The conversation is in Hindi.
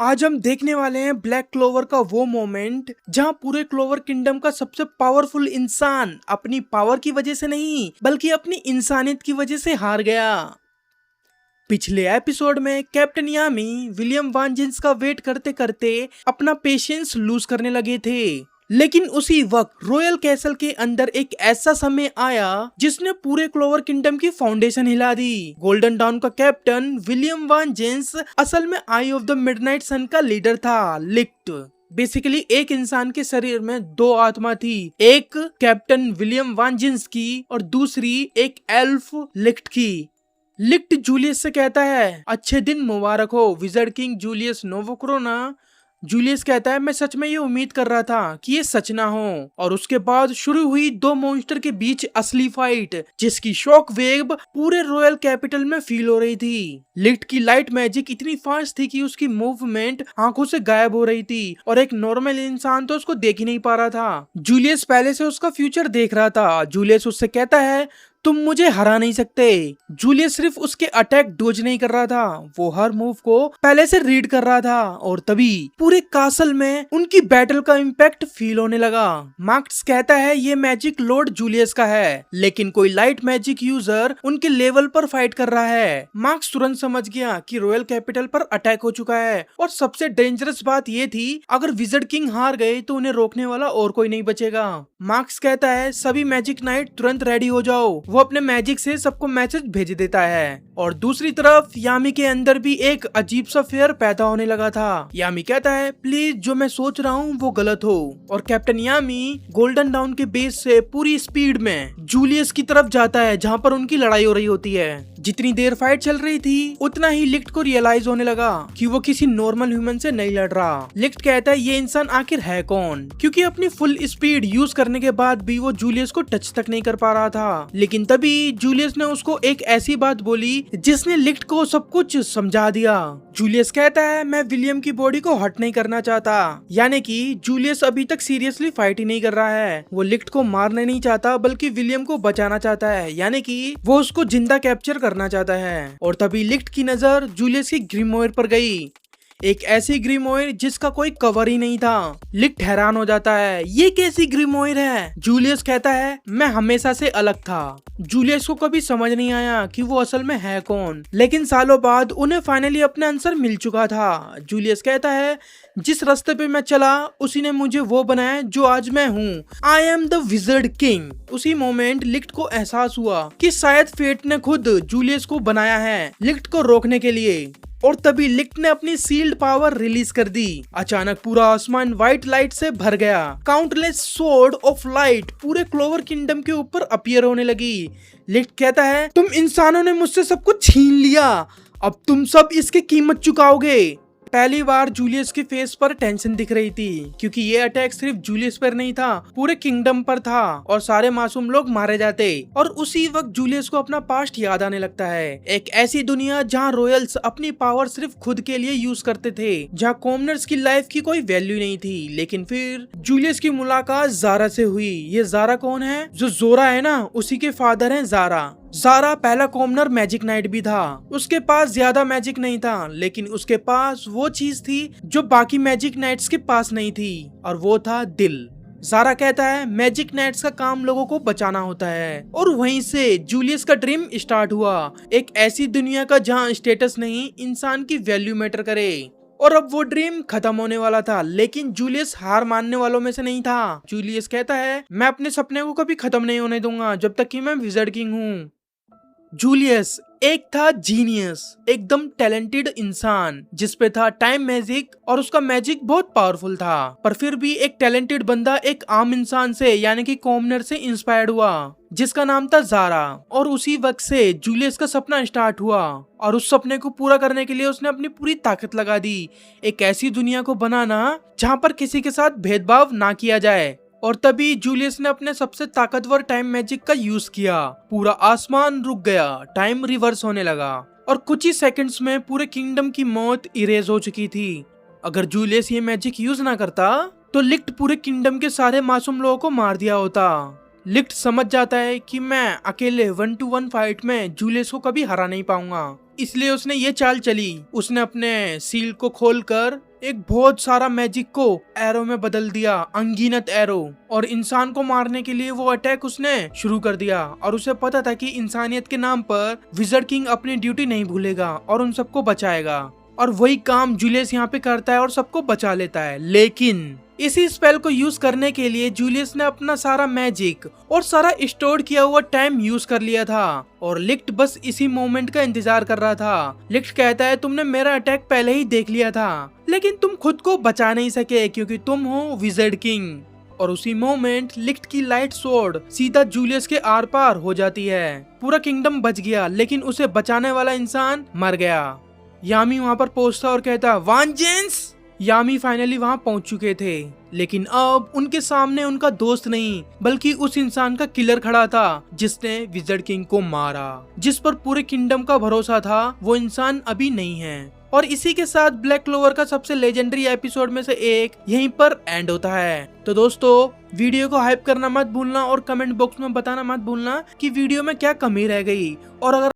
आज हम देखने वाले हैं ब्लैक क्लोवर का वो मोमेंट जहां पूरे क्लोवर किंगडम का सबसे पावरफुल इंसान अपनी पावर की वजह से नहीं बल्कि अपनी इंसानियत की वजह से हार गया। पिछले एपिसोड में कैप्टन यामी विलियम वांजिन्स का वेट करते करते अपना पेशेंस लूज करने लगे थे, लेकिन उसी वक्त रॉयल कैसल के अंदर एक ऐसा समय आया जिसने पूरे क्लोवर किंगडम की फाउंडेशन हिला दी। गोल्डन डाउन का कैप्टन विलियम वांजिन्स असल में आई ऑफ द मिडनाइट सन का लीडर था, लिक्ट। बेसिकली एक इंसान के शरीर में दो आत्मा थी, एक कैप्टन विलियम वांजिन्स की और दूसरी एक एल्फ लिक्ट की। लिक्ट जूलियस से कहता है, अच्छे दिन मुबारक हो विजर्ड किंग जूलियस नोवोक्रोना। जूलियस कहता है, मैं सच में ये उम्मीद कर रहा था कि ये सच ना हो। और उसके बाद शुरू हुई दो मॉन्स्टर के बीच असली फाइट, जिसकी शॉक वेव पूरे रॉयल कैपिटल में फील हो रही थी। लिक्ट की लाइट मैजिक इतनी फास्ट थी कि उसकी मूवमेंट आंखों से गायब हो रही थी और एक नॉर्मल इंसान तो उसको देख ही नहीं पा रहा था। जूलियस पहले से उसका फ्यूचर देख रहा था। जूलियस उससे कहता है, तुम मुझे हरा नहीं सकते। जूलियस सिर्फ उसके अटैक डोज नहीं कर रहा था, वो हर मूव को पहले से रीड कर रहा था। और तभी पूरे कासल में उनकी बैटल का इम्पैक्ट फील होने लगा। मार्क्स कहता है, ये मैजिक लॉर्ड जूलियस का है, लेकिन कोई लाइट मैजिक यूजर उनके लेवल पर फाइट कर रहा है। मार्क्स तुरंत समझ गया कि रॉयल कैपिटल पर अटैक हो चुका है और सबसे डेंजरस बात ये थी, अगर विजर्ड किंग हार गए तो उन्हें रोकने वाला और कोई नहीं बचेगा। मार्क्स कहता है, सभी मैजिक नाइट तुरंत रेडी हो जाओ। वो अपने मैजिक से सबको मैसेज भेज देता है। और दूसरी तरफ यामी के अंदर भी एक अजीब सा फेयर पैदा होने लगा था। यामी कहता है, प्लीज जो मैं सोच रहा हूँ वो गलत हो। और कैप्टन यामी गोल्डन डाउन के बेस से पूरी स्पीड में जूलियस की तरफ जाता है, जहाँ पर उनकी लड़ाई हो रही होती है। जितनी देर फाइट चल रही थी उतना ही लिक्ट को रियलाइज होने लगा कि वो किसी नॉर्मल ह्यूमन से नहीं लड़ रहा। लिक्ट कहता है, ये इंसान आखिर है कौन, क्योंकि अपनी फुल स्पीड यूज करने के बाद भी वो जूलियस को टच तक नहीं कर पा रहा था। लेकिन तभी जूलियस ने उसको एक ऐसी बात बोली जिसने लिक्ट को सब कुछ समझा दिया। जूलियस कहता है, मैं विलियम की बॉडी को हर्ट नहीं करना चाहता। यानी कि जूलियस अभी तक सीरियसली फाइट ही नहीं कर रहा है। वो लिक्ट को मारना नहीं चाहता बल्कि विलियम को बचाना चाहता है, यानी कि वो उसको जिंदा कैप्चर करना चाहता है। और तभी लिक्ट की नजर जूलियस की ग्रिमोयर पर गई, एक ऐसी ग्रिमोयर जिसका कोई कवर ही नहीं था। लिक्ट हैरान हो जाता है, ये कैसी ग्रिमोयर है। जूलियस कहता है, मैं हमेशा से अलग था। जूलियस को कभी समझ नहीं आया कि वो असल में है कौन, लेकिन सालों बाद उन्हें फाइनली अपना आंसर मिल चुका था। जूलियस कहता है, जिस रास्ते पे मैं चला उसी ने मुझे वो बनाया जो आज मैं हूँ। I am the wizard king. उसी मोमेंट लिक्ट को एहसास हुआ कि शायद फेट ने खुद जूलियस को बनाया है लिक्ट को रोकने के लिए। और तभी लिक्ट ने अपनी सील्ड पावर रिलीज कर दी। अचानक पूरा आसमान व्हाइट लाइट से भर गया। काउंटलेस स्वॉर्ड ऑफ लाइट पूरे क्लोवर किंगडम के ऊपर अपीयर होने लगी। लिक्ट कहता है, तुम इंसानों ने मुझसे सब कुछ छीन लिया, अब तुम सब इसकी कीमत चुकाओगे। पहली बार जूलियस के फेस पर टेंशन दिख रही थी, क्योंकि ये अटैक सिर्फ जूलियस पर नहीं था, पूरे किंगडम पर था और सारे मासूम लोग मारे जाते। और उसी वक्त जूलियस को अपना पास्ट याद आने लगता है, एक ऐसी दुनिया जहाँ रॉयल्स अपनी पावर सिर्फ खुद के लिए यूज करते थे, जहाँ कॉमनर्स की लाइफ की कोई वैल्यू नहीं थी। लेकिन फिर जूलियस की मुलाकात ज़ारा से हुई। ये ज़ारा कौन है? जो जोरा है ना, उसी के फादर है ज़ारा। ज़ारा पहला कॉमनर मैजिक नाइट भी था। उसके पास ज्यादा मैजिक नहीं था, लेकिन उसके पास वो चीज थी जो बाकी मैजिक नाइट्स के पास नहीं थी, और वो था दिल। ज़ारा कहता है, मैजिक नाइट्स का काम लोगों को बचाना होता है। और वहीं से जूलियस का ड्रीम स्टार्ट हुआ, एक ऐसी दुनिया का जहां स्टेटस नहीं, इंसान की वैल्यू मैटर करे। और अब वो ड्रीम खत्म होने वाला था, लेकिन जूलियस हार मानने वालों में से नहीं था। जूलियस कहता है, मैं अपने सपने को कभी खत्म नहीं होने दूंगा जब तक कि मैं विजर्ड किंग हूँ। जूलियस एक था जीनियस, एकदम टैलेंटेड इंसान जिसपे था टाइम मैजिक, और उसका मैजिक बहुत पावरफुल था। पर फिर भी एक टैलेंटेड बंदा एक आम इंसान से यानी कि कॉमनर से इंस्पायर्ड हुआ, जिसका नाम था ज़ारा। और उसी वक्त से जूलियस का सपना स्टार्ट हुआ, और उस सपने को पूरा करने के लिए उसने अपनी पूरी ताकत लगा दी, एक ऐसी दुनिया को बनाना जहाँ पर किसी के साथ भेदभाव ना किया जाए। और तभी जूलियस ने अपने सबसे ताकतवर टाइम मैजिक का यूज किया। पूरा आसमान रुक गया, टाइम रिवर्स होने लगा, और कुछ ही सेकंड्स में पूरे किंगडम की मौत इरेज हो चुकी थी। अगर जूलियस ये मैजिक यूज ना करता तो लिक्ट पूरे किंगडम के सारे मासूम लोगों को मार दिया होता। लिक्ट समझ जाता है कि मैं अकेले 1 to 1 फाइट में जूलियस को कभी हरा नहीं पाऊंगा। इसलिए उसने ये चाल चली, उसने अपने सील को खोलकर एक बहुत सारा मैजिक को एरो में बदल दिया, अनगिनत एरो, और इंसान को मारने के लिए वो अटैक उसने शुरू कर दिया। और उसे पता था कि इंसानियत के नाम पर विज़र्ड किंग अपनी ड्यूटी नहीं भूलेगा और उन सबको बचाएगा, और वही काम जूलियस यहाँ पे करता है और सबको बचा लेता है। लेकिन इसी स्पेल को यूज करने के लिए जूलियस ने अपना सारा मैजिक और सारा स्टोर किया हुआ टाइम यूज कर लिया था, और लिक्ट बस इसी मोमेंट का इंतजार कर रहा था। लिक्ट कहता है, तुमने मेरा अटैक पहले ही देख लिया था, लेकिन तुम खुद को बचा नहीं सके क्योंकि तुम हो विज़र्ड किंग। और उसी मोमेंट लिक्ट की लाइट स्वॉर्ड सीधा जूलियस के आर पार हो जाती है। पूरा किंगडम बच गया, लेकिन उसे बचाने वाला इंसान मर गया। यामी वहाँ पर पहुंचता और कहता, वेंजेंस। यामी फाइनली वहाँ पहुंच चुके थे, लेकिन अब उनके सामने उनका दोस्त नहीं बल्कि उस इंसान का किलर खड़ा था जिसने विज़र्ड किंग को मारा। जिस पर पूरे किंगडम का भरोसा था वो इंसान अभी नहीं है। और इसी के साथ ब्लैक क्लोवर का सबसे लेजेंडरी एपिसोड में से एक यहीं पर एंड होता है। तो दोस्तों, वीडियो को हाइप करना मत भूलना और कमेंट बॉक्स में बताना मत भूलना कि वीडियो में क्या कमी रह गई। और अगर